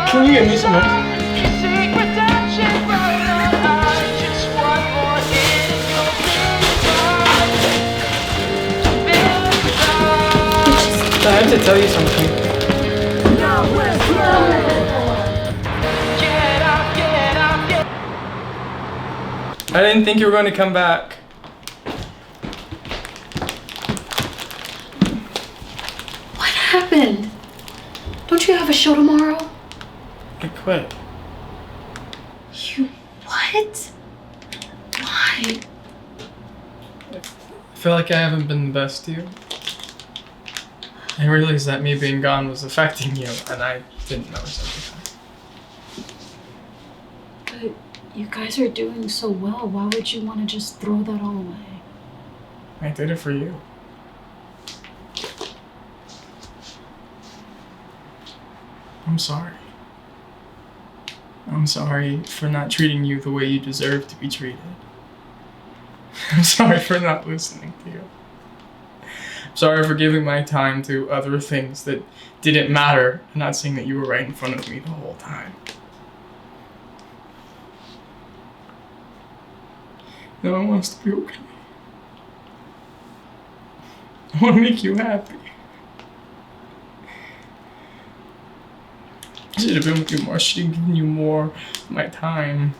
Can you get me some medicine? I have to tell you something. I didn't think you were going to come back. What happened? Don't you have a show tomorrow? I quit. You what? Why? I feel like I haven't been the best to you. I realized that me being gone was affecting you, and I didn't notice at the time. But you guys are doing so well. Why would you want to just throw that all away? I did it for you. I'm sorry. I'm sorry for not treating you the way you deserve to be treated. I'm sorry for not listening to you. I'm sorry for giving my time to other things that didn't matter and not seeing that you were right in front of me the whole time. No one wants to be okay. I want to make you happy. I should have been with you more. I should have given you more of my time.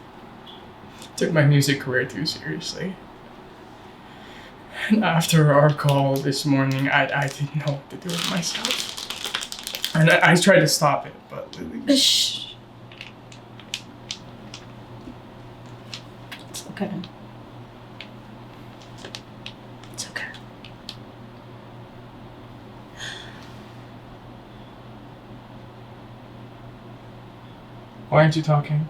I took my music career too seriously. And after our call this morning, I didn't know what to do with myself. And I tried to stop it, but Lily... Shh. It's okay. It's okay. Why aren't you talking?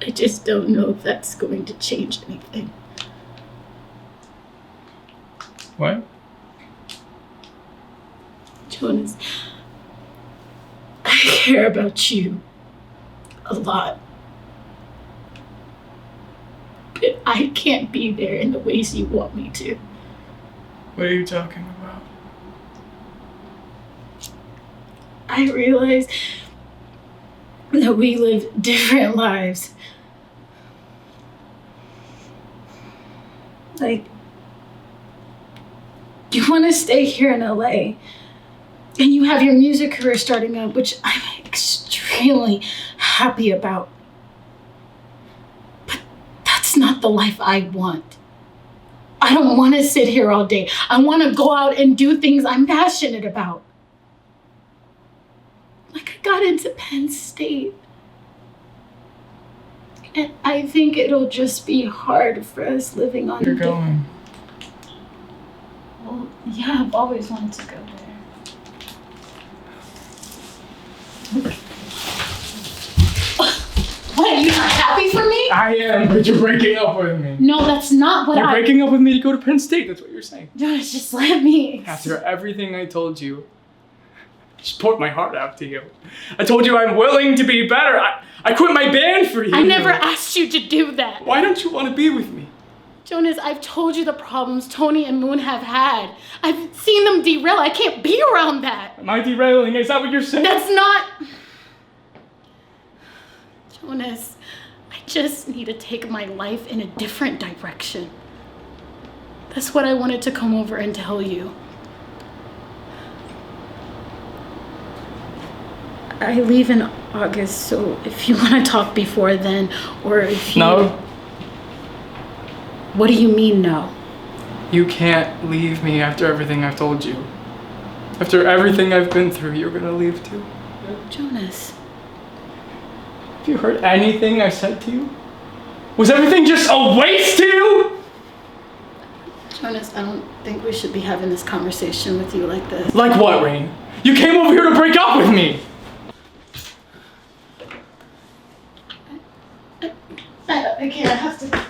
I just don't know if that's going to change anything. What? Jonas, I care about you a lot. But I can't be there in the ways you want me to. What are you talking about? I realize that we live different lives. Like, you want to stay here in LA, and you have your music career starting up, which I'm extremely happy about. But that's not the life I want. I don't want to sit here all day. I want to go out and do things I'm passionate about. Like, I got into Penn State. And I think it'll just be hard for us living on... You're going. Well, yeah, I've always wanted to go there. What, are you not happy for me? I am, but you're breaking up with me. No, that's not what You're breaking up with me to go to Penn State, that's what you're saying. Jonas, just let me... After everything I told you, I just poured my heart out to you. I told you I'm willing to be better. I quit my band for you. I never asked you to do that. Why don't you want to be with me? Jonas, I've told you the problems Tony and Moon have had. I've seen them derail. I can't be around that. Am I derailing? Is that what you're saying? That's not... Jonas, I just need to take my life in a different direction. That's what I wanted to come over and tell you. I leave in August, so if you want to talk before then, or if you... No. What do you mean, no? You can't leave me after everything I've told you. After everything I've been through, you're gonna leave too? Jonas. Have you heard anything I said to you? Was everything just a waste to you? Jonas, I don't think we should be having this conversation with you like this. Like what, Rain? You came over here to break up with me! I can't, I have to go.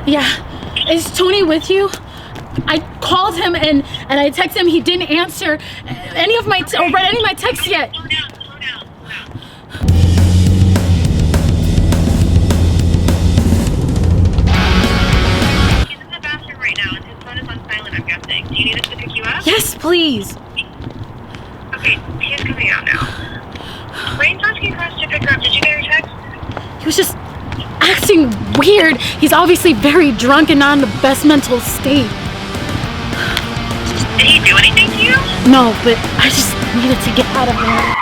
Yeah, is Tony with you? I called him and I texted him. He didn't answer any of my or read any of my texts yet. Slow down. He's in the bathroom right now, and his phone is on silent. I'm guessing. Do you need us to pick you up? Yes, please. Okay, he's coming out now. Rain's asking for us to pick her up. Did you get her text? He was just acting weird. He's obviously very drunk and not in the best mental state. Did he do anything to you? No, but I just needed to get out of there.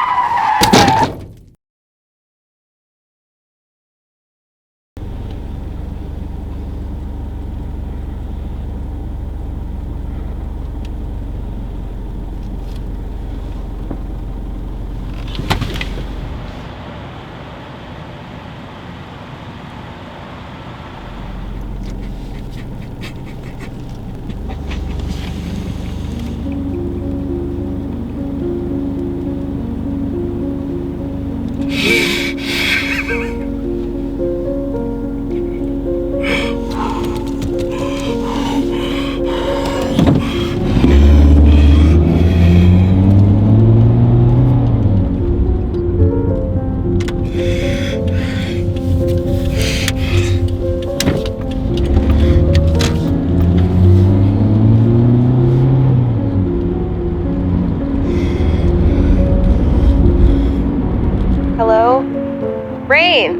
Rain!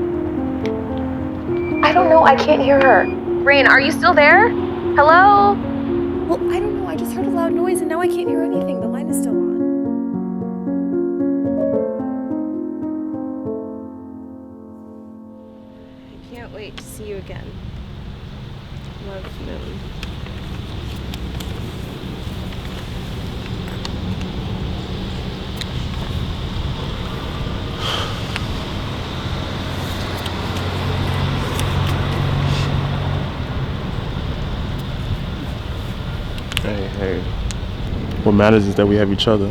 I don't know, I can't hear her. Rain, are you still there? Hello? Well, I don't know, I just heard a loud noise and now I can't hear anything. The line is still on. I can't wait to see you again. Love, Moon. Hey. What matters is that we have each other.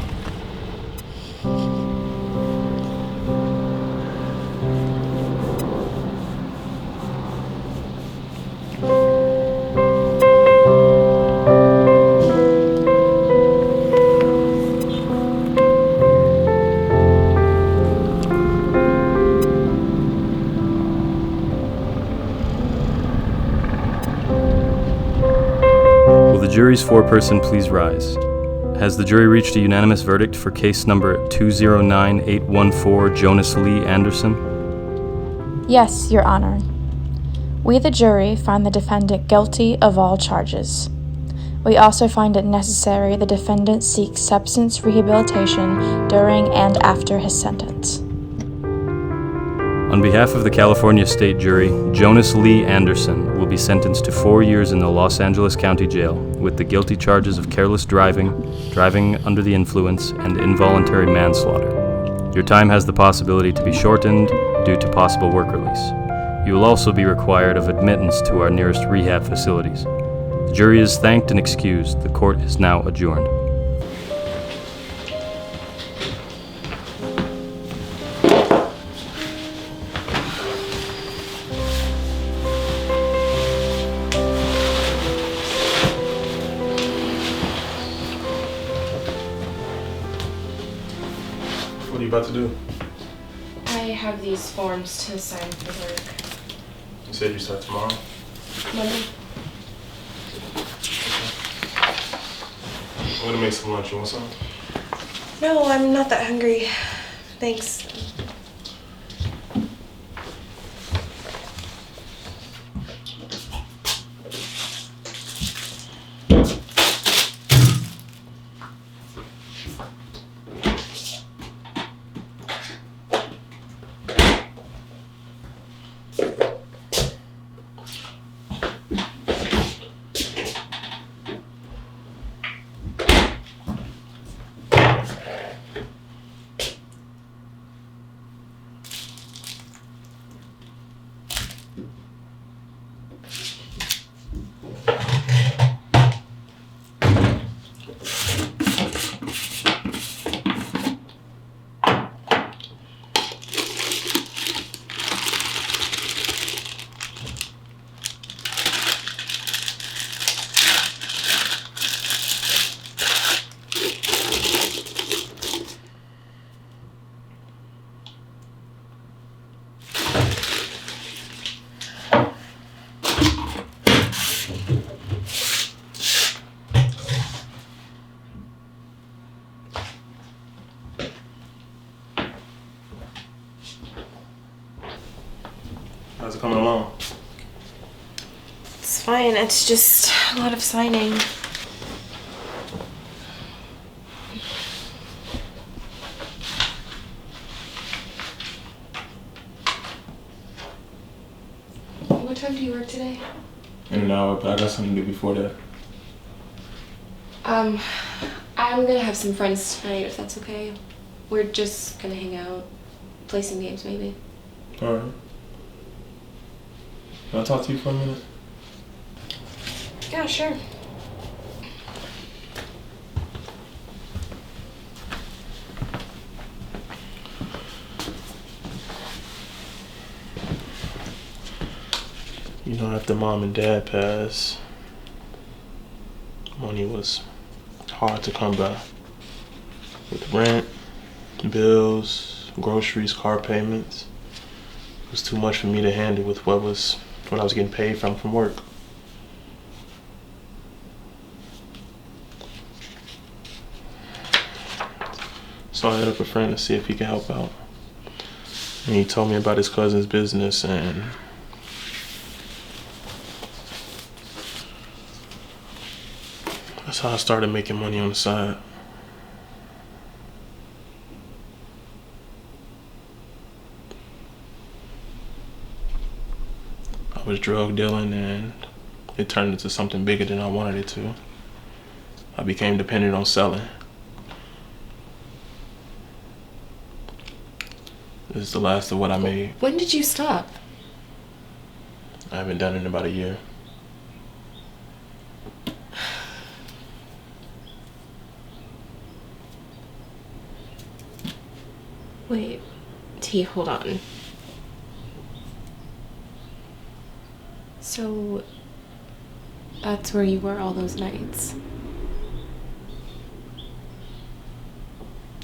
jury's foreperson please rise? Has the jury reached a unanimous verdict for case number 209814 Jonas Lee Anderson? Yes, Your Honor. We, the jury, find the defendant guilty of all charges. We also find it necessary the defendant seeks substance rehabilitation during and after his sentence. On behalf of the California State Jury, Jonas Lee Anderson will be sentenced to 4 years in the Los Angeles County Jail with the guilty charges of careless driving, driving under the influence, and involuntary manslaughter. Your time has the possibility to be shortened due to possible work release. You will also be required of admittance to our nearest rehab facilities. The jury is thanked and excused. The court is now adjourned. What are you about to do? I have these forms to sign for work. You said you start tomorrow? Monday. I'm gonna make some lunch. You want some? No, I'm not that hungry. Thanks. How's it coming along? It's fine. It's just a lot of signing. What time do you work today? In an hour, but I got something to do before that. I'm gonna have some friends tonight, if that's okay. We're just gonna hang out, play some games maybe. Alright. Can I talk to you for a minute? Yeah, sure. You know, after mom and dad passed, money was hard to come by. With rent, bills, groceries, car payments. It was too much for me to handle with what I was getting paid from work. So I hit up a friend to see if he could help out. And he told me about his cousin's business, and that's how I started making money on the side. I was drug dealing, and it turned into something bigger than I wanted it to. I became dependent on selling. This is the last of what I made. When did you stop? I haven't done it in about a year. Wait, T, hold on. So, that's where you were all those nights?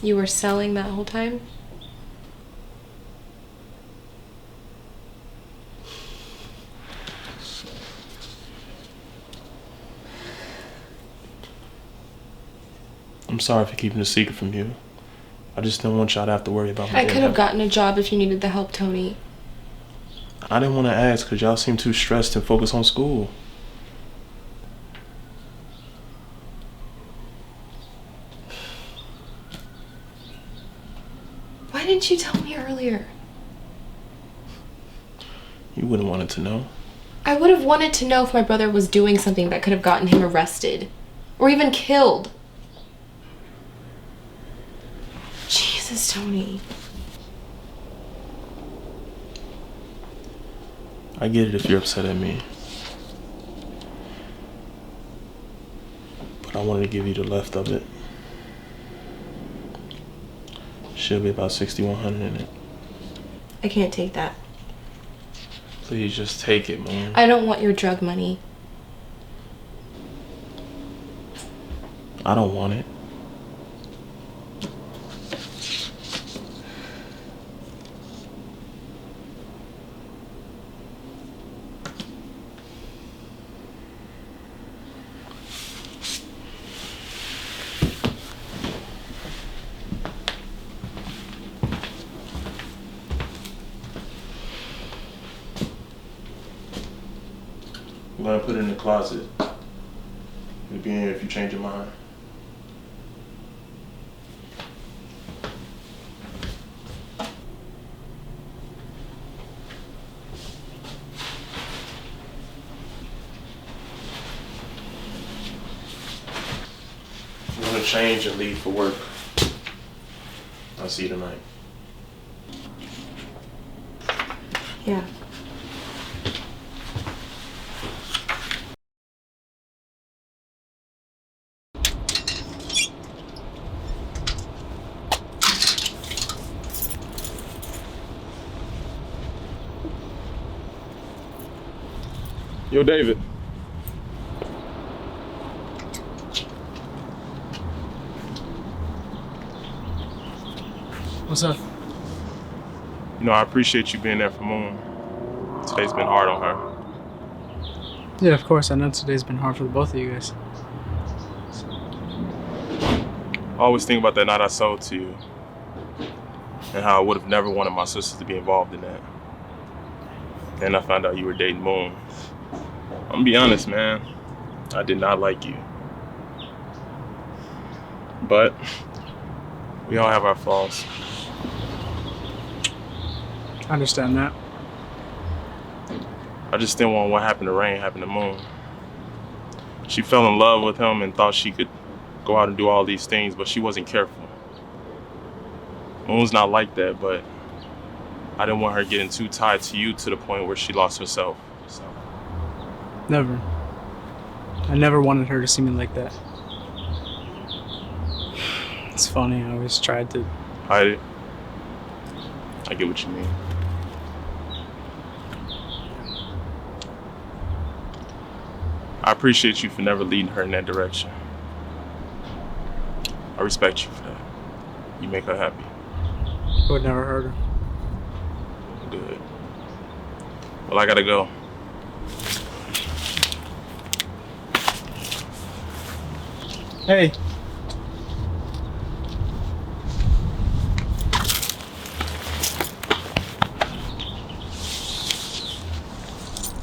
You were selling that whole time? I'm sorry for keeping the secret from you. I just didn't want y'all to have to worry about me. I could have gotten a job if you needed the help, Tony. I didn't want to ask because y'all seem too stressed and focused on school. Why didn't you tell me earlier? You wouldn't want it to know. I would have wanted to know if my brother was doing something that could have gotten him arrested. Or even killed. Jesus, Tony. I get it if you're upset at me. But I wanted to give you the left of it. Should be about $6,100 in it. I can't take that. Please just take it, man. I don't want your drug money. I don't want it. I'm gonna put it in the closet. It'll be in here if you change your mind. I'm gonna change and leave for work. I'll see you tonight. Yeah. Yo, David. What's up? You know, I appreciate you being there for Moon. Today's been hard on her. Yeah, of course. I know today's been hard for the both of you guys. I always think about that night I sold to you and how I would have never wanted my sisters to be involved in that. Then I found out you were dating Moon. I'm gonna be honest, man. I did not like you. But we all have our flaws. I understand that. I just didn't want what happened to Rain happen to Moon. She fell in love with him and thought she could go out and do all these things, but she wasn't careful. Moon's not like that, but I didn't want her getting too tied to you to the point where she lost herself. So. Never. I never wanted her to see me like that. It's funny, I always tried to hide it. I get what you mean. I appreciate you for never leading her in that direction. I respect you for that. You make her happy. I would never hurt her. Good. Well, I gotta go. Hey.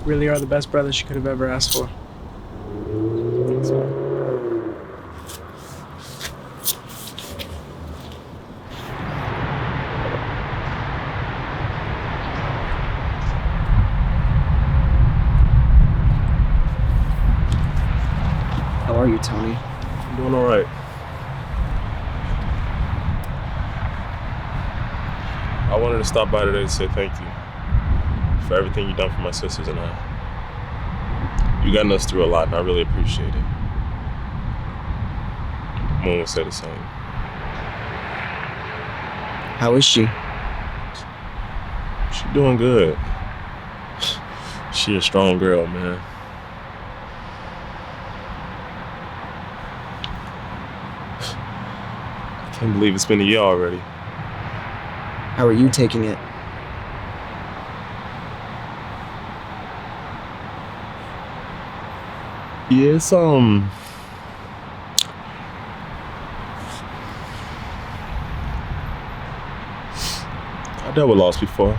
Really are the best brother she could have ever asked for. How are you, Tony? I'm doing all right. I wanted to stop by today to say thank you for everything you've done for my sisters and I. You've gotten us through a lot, and I really appreciate it. Moon would say the same. How is she? She's doing good. She a strong girl, man. I can't believe it's been a year already. How are you taking it? Yeah, it's I dealt with loss before.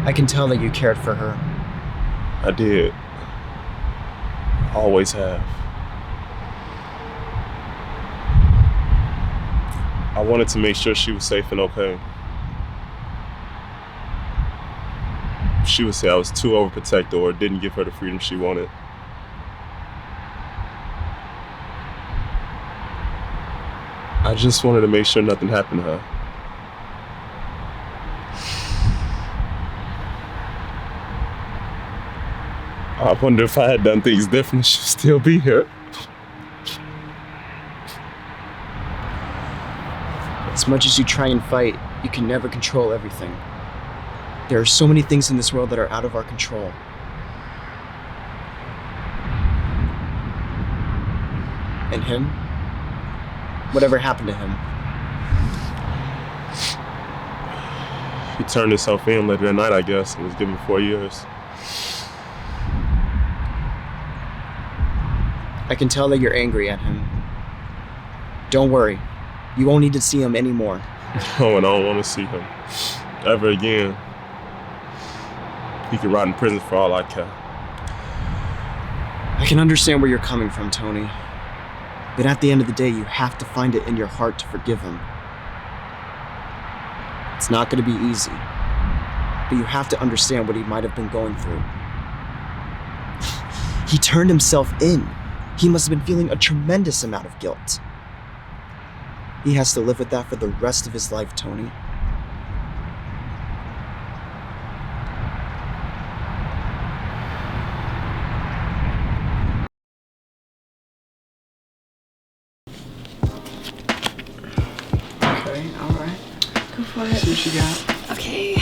I can tell that you cared for her. I did. Always have. I wanted to make sure she was safe and okay. She would say I was too overprotective or didn't give her the freedom she wanted. I just wanted to make sure nothing happened to her. I wonder if I had done things different, she'd still be here. As much as you try and fight, you can never control everything. There are so many things in this world that are out of our control. And him? Whatever happened to him? He turned himself in later that night, I guess, and was given 4 years. I can tell that you're angry at him. Don't worry. You won't need to see him anymore. Oh, and I don't want to see him ever again. He could rot in prison for all I care. I can understand where you're coming from, Tony. But at the end of the day, you have to find it in your heart to forgive him. It's not going to be easy. But you have to understand what he might have been going through. He turned himself in. He must have been feeling a tremendous amount of guilt. He has to live with that for the rest of his life, Tony. Okay, alright. Go for it. See what you got. Okay.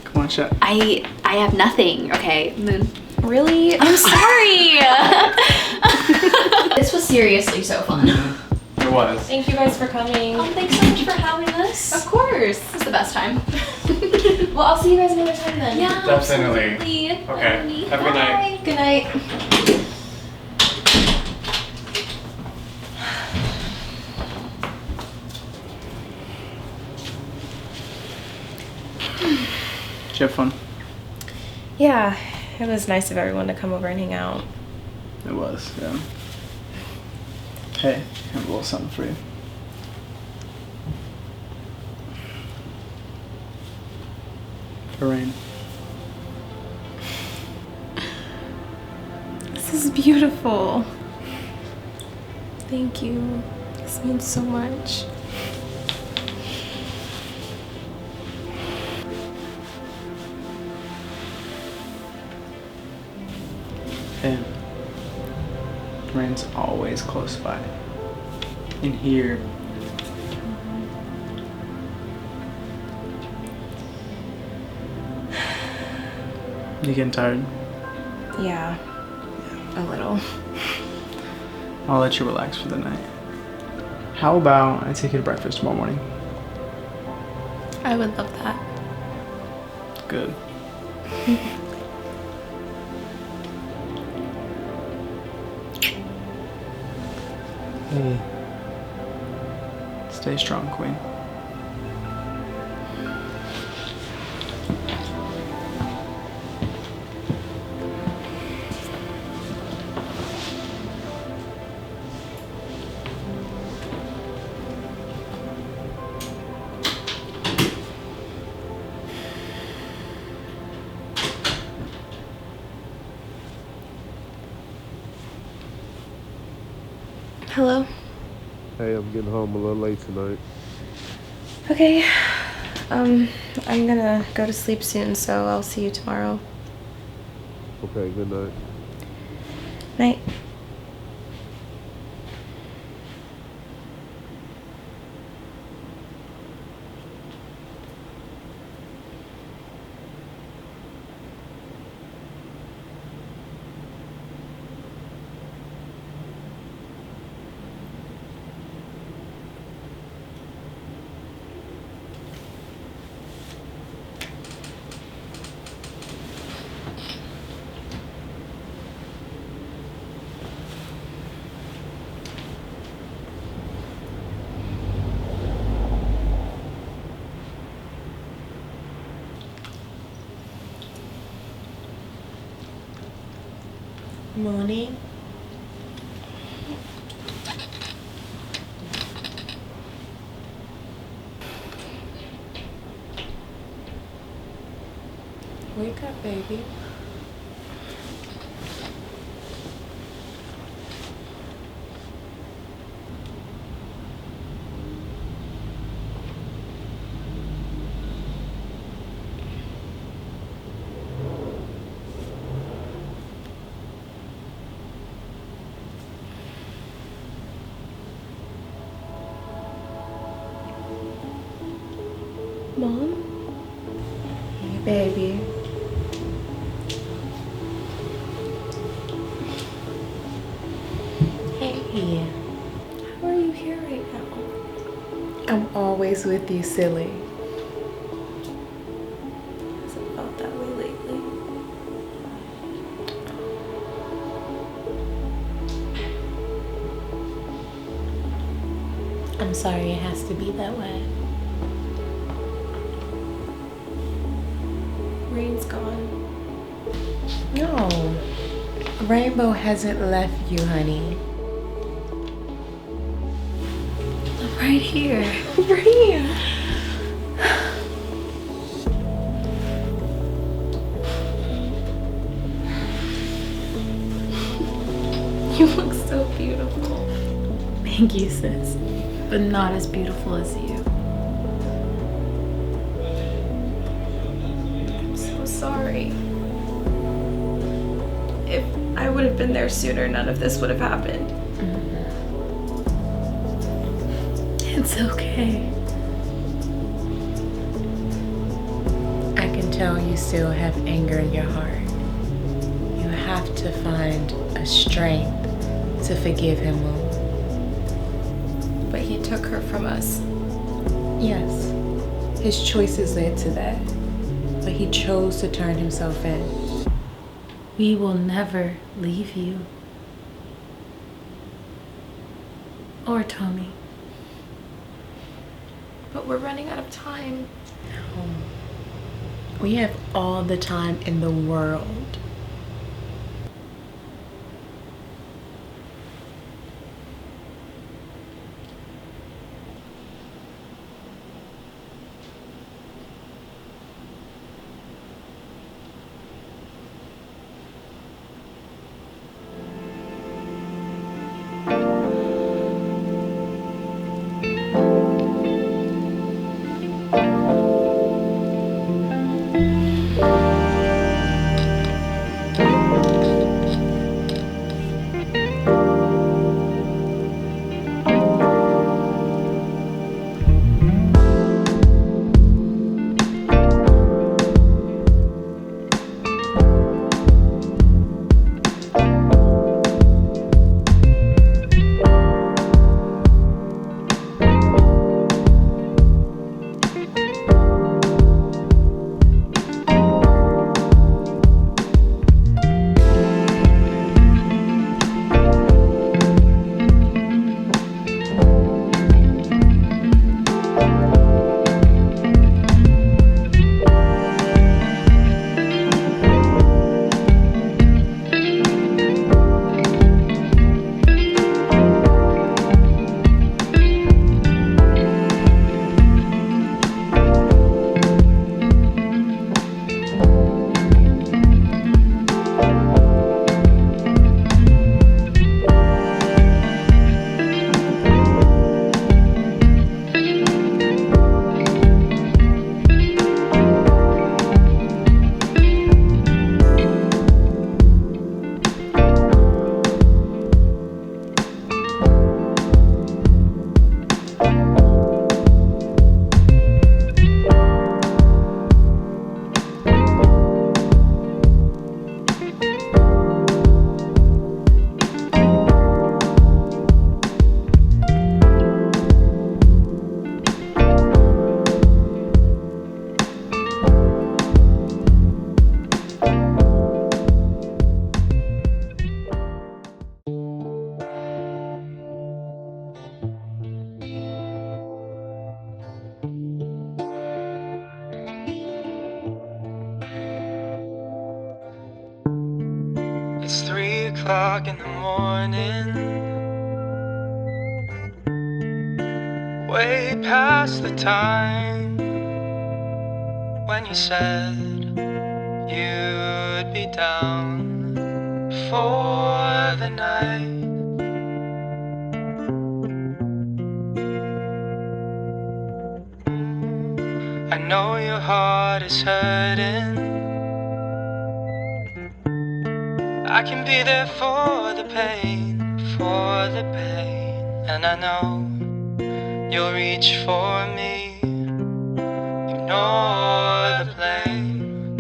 Come on, chat. I have nothing. Okay, Moon. Really? I'm sorry. This was seriously so fun. It was. Thank you guys for coming. Oh, thanks so much for having us. Of course. This is the best time. Well, I'll see you guys another time then. Yeah, Definitely. absolutely. Okay. Have a good night. Good night. Did you have fun? Yeah, it was nice of everyone to come over and hang out. It was, yeah. Hey, I have a little something for you. For Rain. This is beautiful. Thank you. This means so much. And Rain's always close by. In here. You getting tired? Yeah, a little. I'll let you relax for the night. How about I take you to breakfast tomorrow morning? I would love that. Good. Stay strong, Queen. Hello? Hey, I'm getting home a little late tonight. Okay. I'm gonna go to sleep soon, so I'll see you tomorrow. Okay, good night. Night. Morning. Wake up, baby. Mom? Hey, baby. Hey. How are you here right now? I'm always with you, silly. Hasn't felt that way lately. I'm sorry it has to be that way. Rain's gone. No. Rainbow hasn't left you, honey. I'm right here. Right here. You look so beautiful. Thank you, sis. But not as beautiful as you. I'm so sorry. If I would have been there sooner, none of this would have happened. It's okay. I can tell you still have anger in your heart. You have to find a strength to forgive him, Moon. But he took her from us. Yes, his choices led to that, but he chose to turn himself in. We will never leave you. Or Tommy. But we're running out of time. No. We have all the time in the world. o'clock in the morning, way past the time when you said you'd be down for the night. I know your heart is hurting. I can be there for the pain, and I know you'll reach for me. Ignore the blame.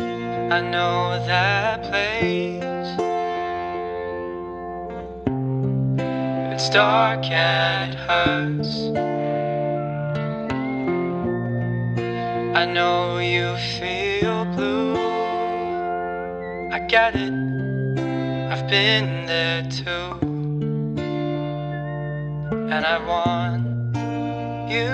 I know that place. It's dark and it hurts. I know you feel blue. I get it, I've been there too. And I want you